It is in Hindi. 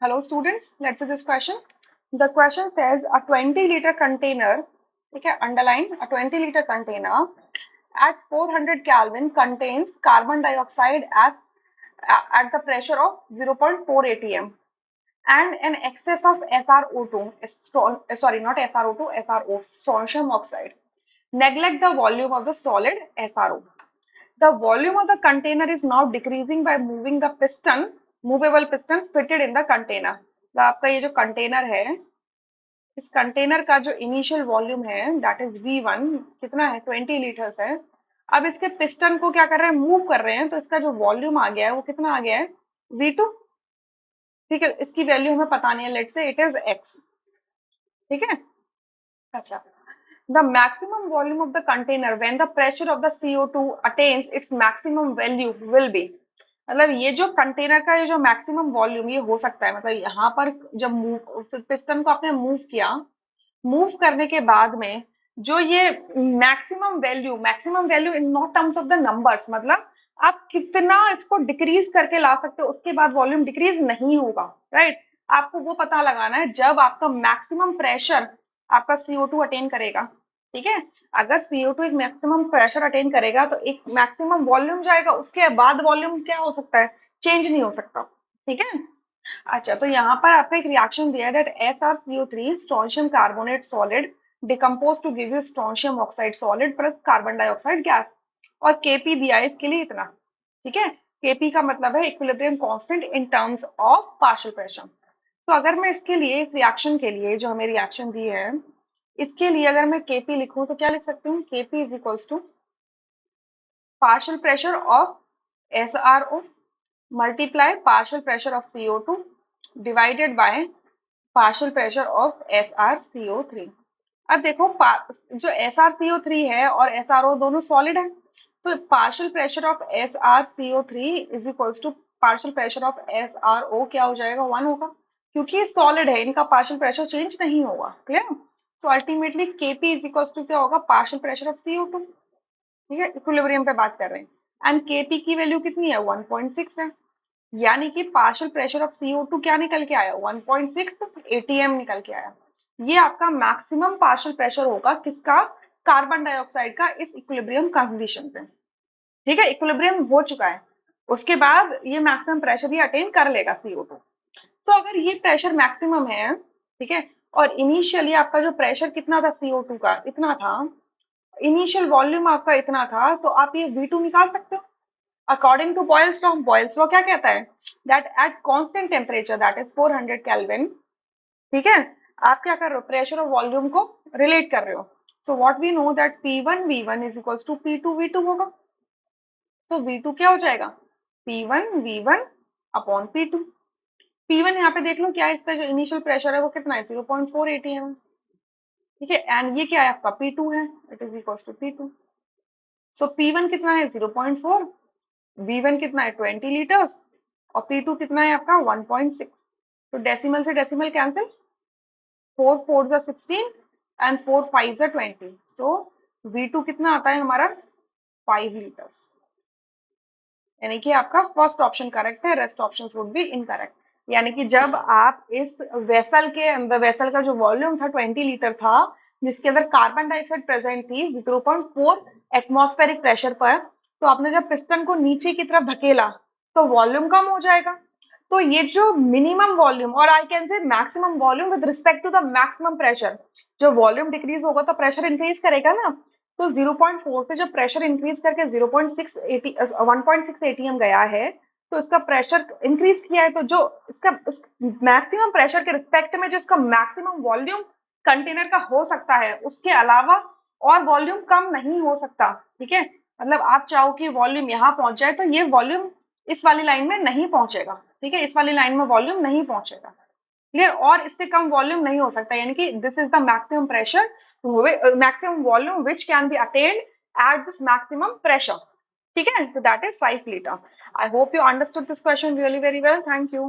Hello students, let's see this question. The question says a 20-liter container, okay, underline a 20-liter container at 400 Kelvin contains carbon dioxide as at the pressure of 0.4 atm and an excess of SrO2, sorry, not SrO2, SrO, strontium oxide. Neglect the volume of the solid SrO. The volume of the container is now decreasing by moving the piston, movable piston fitted in the container. तो आपका ये जो कंटेनर है, इस कंटेनर का जो इनिशियल वॉल्यूम है दैट इज V1, कितना है 20 लीटर्स है। अब इसके पिस्टन को क्या कर रहे हैं, मूव कर रहे हैं, तो इसका जो वॉल्यूम आ गया है वो कितना आ गया है V2। ठीक है, इसकी वैल्यू हमें पता नहीं है, let's say it is X। ठीक है, अच्छा। The maximum volume of the container when the pressure of the CO2 attains its maximum value will be, मतलब ये जो कंटेनर का ये जो मैक्सिमम वॉल्यूम ये हो सकता है, मतलब यहाँ पर जब मूव पिस्टन को आपने मूव किया, मूव करने के बाद में जो ये maximum value in not terms of the numbers, मतलब आप कितना इसको डिक्रीज करके ला सकते हो, उसके बाद वॉल्यूम डिक्रीज नहीं होगा, राइट। आपको वो पता लगाना है जब आपका मैक्सिमम प्रेशर आपका CO2 अटेन करेगा। ठीक है, अगर CO2 एक मैक्सिमम प्रेशर अटेन करेगा तो एक मैक्सिमम वॉल्यूम जाएगा, उसके बाद वॉल्यूम क्या हो सकता है, चेंज नहीं हो सकता। ठीक है, अच्छा, तो यहाँ पर आपका एक रिएक्शन दिया है that SrCO3 strontium carbonate solid decompose to give you strontium oxide solid plus carbon dioxide gas, और Kp दिया है इसके लिए इतना। ठीक है, Kp का मतलब है equilibrium constant in terms of partial pressure. तो अगर मैं इसके लिए, इस रिएक्शन के लिए जो हमें रिएक्शन दी है, इसके लिए अगर मैं Kp लिखूं तो क्या लिख सकती हूँ, Kp is equals to partial pressure of SrO multiply partial pressure of CO2 divided by partial pressure of SrCO3। अब देखो जो SrCO3 है और SrO दोनों सॉलिड है, तो partial pressure of SrCO3 is equals to partial pressure of SrO क्या हो जाएगा, 1 होगा, क्योंकि ये सॉलिड है, इनका पार्शियल प्रेशर चेंज नहीं होगा। Clear, so ultimately Kp is equals to क्या होगा, पार्शियल प्रेशर ऑफ CO2। ठीक है, इक्विलिब्रियम पे बात कर रहे हैं, एंड Kp की वैल्यू कितनी है, 1.6 है, यानी कि पार्शियल प्रेशर ऑफ CO2 क्या निकल के आया, 1.6 atm निकल के आया। ये आपका मैक्सिमम पार्शियल प्रेशर होगा किसका, कार्बन डाइऑक्साइड का, इस इक्विलिब्रियम कंडीशन पे। ठीक है, इक्विलिब्रियम हो चुका है, उसके बाद ये मैक्सिमम प्रेशर भी अटेन कर लेगा CO2। सो अगर ये प्रेशर मैक्सिमम है, ठीक है, और इनिशियली आपका जो प्रेशर कितना था CO2 का, इतना था, इनिशियल वॉल्यूम आपका इतना था, तो आप ये V2 निकाल सकते हो according to Boyle's law. Boyle's law क्या कहता है, that at constant temperature that is 400 kelvin, ठीक है, आप क्या कर रहे हो, प्रेशर और वॉल्यूम को रिलेट कर रहे हो। So what we know that P1 V1 is equals to P2 V2 होगा। सो V2 क्या हो जाएगा, P1 V1 upon P2। P1 यहाँ पे देख लो क्या है, इसका जो इनिशियल प्रेशर है वो कितना है, 0.4 atm। ठीक है, एंड ये क्या है आपका P2 है, it is equals to P2। So P1 कितना है 0.4, V1 कितना है 20 लीटर्स, और P2 कितना है आपका 1.6। तो डेसिमल से डेसिमल कैंसिल, 4 4 16 एंड 4 5 20। तो V2 कितना आता है हमारा 5 लीटर्स, यानी कि आपका फर्स्ट ऑप्शन करेक्ट है, rest options would be incorrect. यानी कि जब आप इस वेसल के अंदर, वेसल का जो वॉल्यूम था 20 लीटर था, जिसके अंदर कार्बन डाइऑक्साइड प्रेजेंट थी 0.4 एटमॉस्फेरिक प्रेशर पर, तो आपने जब पिस्टन को नीचे की तरफ धकेला तो वॉल्यूम कम हो जाएगा। तो ये जो मिनिमम वॉल्यूम, और I can say maximum volume with respect to the maximum pressure, जो वॉल्यूम डिक्रीज होगा तो प्रेशर इंक्रीज करेगा ना, तो 0.4 से जब प्रेशर इंक्रीज करके 1.6 एटीएम गया है, तो इसका प्रेशर इंक्रीज किया है, तो जो इसका मैक्सिमम प्रेशर के रिस्पेक्ट में जो इसका मैक्सिमम वॉल्यूम कंटेनर का हो सकता है, उसके अलावा और वॉल्यूम कम नहीं हो सकता। ठीक है, मतलब आप चाहो कि वॉल्यूम यहाँ पहुंच जाए, तो ये वॉल्यूम इस वाली लाइन में नहीं पहुंचेगा। ठीक है, इस वाली लाइन में वॉल्यूम नहीं पहुंचेगा। क्लियर, और इससे कम वॉल्यूम नहीं हो सकता, यानी कि this is the maximum pressure, maximum volume which can be attained at this maximum pressure. ठीक है, so that is 5 liter. I hope you understood this question really very well. Thank you.